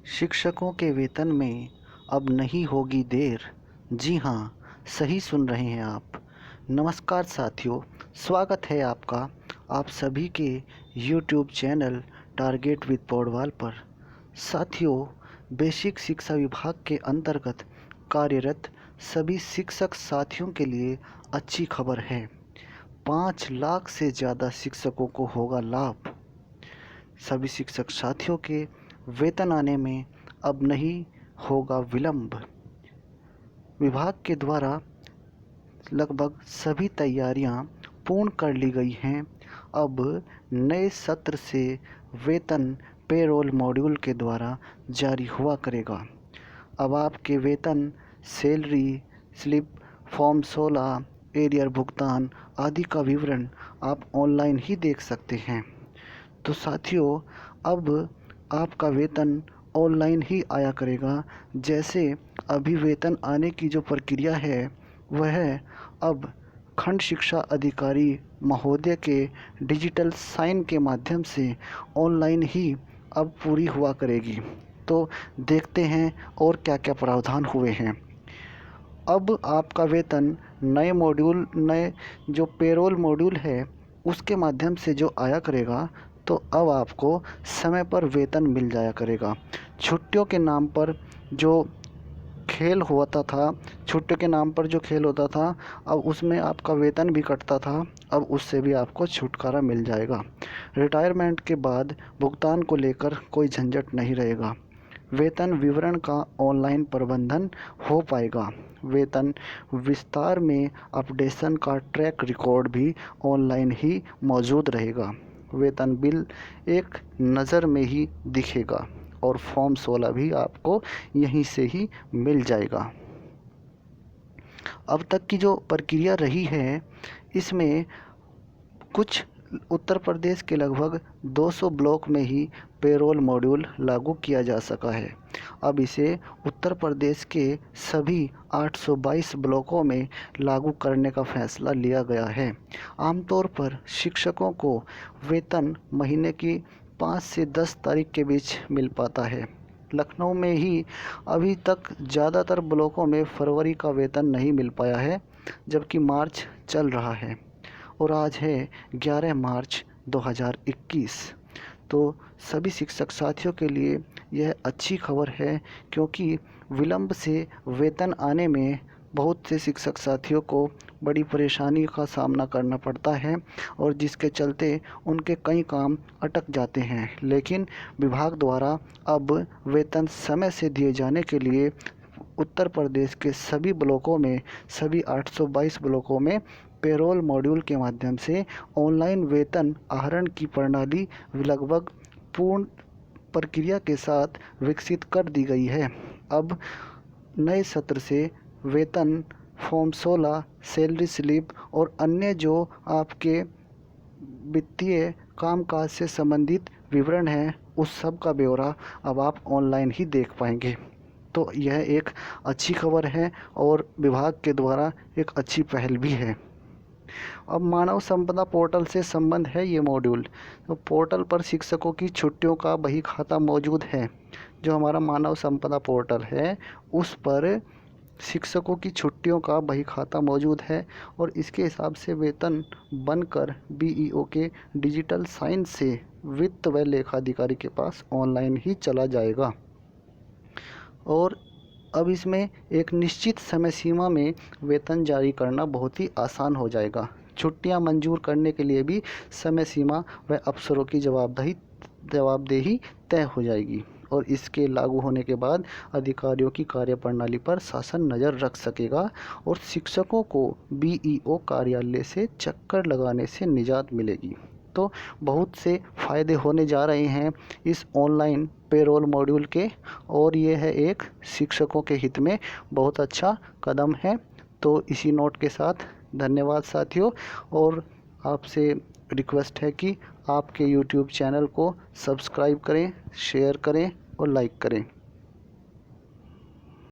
शिक्षकों के वेतन में अब नहीं होगी देर। जी हाँ, सही सुन रहे हैं आप। नमस्कार साथियों, स्वागत है आपका आप सभी के YouTube channel target with Paudwal पर। साथियों, बेसिक शिक्षा विभाग के अंतर्गत कार्यरत सभी शिक्षक साथियों के लिए अच्छी खबर है। 5 लाख से ज़्यादा शिक्षकों को होगा लाभ। सभी शिक्षक साथियों के वेतन आने में अब नहीं होगा विलंब। विभाग के द्वारा लगभग सभी तैयारियां पूर्ण कर ली गई हैं। अब नए सत्र से वेतन पेरोल मॉड्यूल के द्वारा जारी हुआ करेगा। अब आपके वेतन, सैलरी स्लिप, फॉर्म 16, एरियर भुगतान आदि का विवरण आप ऑनलाइन ही देख सकते हैं। तो साथियों, अब आपका वेतन ऑनलाइन ही आया करेगा। जैसे अभी वेतन आने की जो प्रक्रिया है वह अब खंड शिक्षा अधिकारी महोदय के डिजिटल साइन के माध्यम से ऑनलाइन ही अब पूरी हुआ करेगी। तो देखते हैं और क्या क्या प्रावधान हुए हैं। अब आपका वेतन नए जो पेरोल मॉड्यूल है उसके माध्यम से जो आया करेगा, तो अब आपको समय पर वेतन मिल जाया करेगा। छुट्टियों के नाम पर जो खेल होता था, छुट्टियों के नाम पर जो खेल होता था, अब उसमें आपका वेतन भी कटता था। अब उससे भी आपको छुटकारा मिल जाएगा। रिटायरमेंट के बाद भुगतान को लेकर कोई झंझट नहीं रहेगा। वेतन विवरण का ऑनलाइन प्रबंधन हो पाएगा। वेतन विस्तार में अपडेशन का ट्रैक रिकॉर्ड भी ऑनलाइन ही मौजूद रहेगा। वेतन बिल एक नज़र में ही दिखेगा और फॉर्म 16 भी आपको यहीं से ही मिल जाएगा। अब तक की जो प्रक्रिया रही है, इसमें कुछ उत्तर प्रदेश के लगभग 200 ब्लॉक में ही पेरोल मॉड्यूल लागू किया जा सका है। अब इसे उत्तर प्रदेश के सभी 822 ब्लॉकों में लागू करने का फैसला लिया गया है। आमतौर पर शिक्षकों को वेतन महीने की 5 से 10 तारीख के बीच मिल पाता है। लखनऊ में ही अभी तक ज़्यादातर ब्लॉकों में फरवरी का वेतन नहीं मिल पाया है, जबकि मार्च चल रहा है और आज है 11 मार्च 2021। तो सभी शिक्षक साथियों के लिए यह अच्छी खबर है, क्योंकि विलंब से वेतन आने में बहुत से शिक्षक साथियों को बड़ी परेशानी का सामना करना पड़ता है और जिसके चलते उनके कई काम अटक जाते हैं। लेकिन विभाग द्वारा अब वेतन समय से दिए जाने के लिए उत्तर प्रदेश के सभी ब्लॉकों में, सभी 822 ब्लॉकों में पेरोल मॉड्यूल के माध्यम से ऑनलाइन वेतन आहरण की प्रणाली लगभग पूर्ण प्रक्रिया के साथ विकसित कर दी गई है। अब नए सत्र से वेतन, फॉर्म 16, सैलरी स्लिप और अन्य जो आपके वित्तीय कामकाज से संबंधित विवरण हैं, उस सब का ब्यौरा अब आप ऑनलाइन ही देख पाएंगे। तो यह एक अच्छी खबर है और विभाग के द्वारा एक अच्छी पहल भी है। अब मानव संपदा पोर्टल से संबंध है ये मॉड्यूल। तो पोर्टल पर शिक्षकों की छुट्टियों का बही खाता मौजूद है। जो हमारा मानव संपदा पोर्टल है उस पर शिक्षकों की छुट्टियों का बही खाता मौजूद है और इसके हिसाब से वेतन बनकर BEO के डिजिटल साइन से वित्त व लेखाधिकारी के पास ऑनलाइन ही चला जाएगा। और अब इसमें एक निश्चित समय सीमा में वेतन जारी करना बहुत ही आसान हो जाएगा। छुट्टियां मंजूर करने के लिए भी समय सीमा व अफसरों की जवाबदेही तय हो जाएगी और इसके लागू होने के बाद अधिकारियों की कार्यप्रणाली पर शासन नज़र रख सकेगा और शिक्षकों को BEO कार्यालय से चक्कर लगाने से निजात मिलेगी। तो बहुत से फ़ायदे होने जा रहे हैं इस ऑनलाइन पेरोल मॉड्यूल के और ये है एक शिक्षकों के हित में बहुत अच्छा कदम है। तो इसी नोट के साथ धन्यवाद साथियों, और आपसे रिक्वेस्ट है कि आपके YouTube चैनल को सब्सक्राइब करें, शेयर करें और लाइक करें।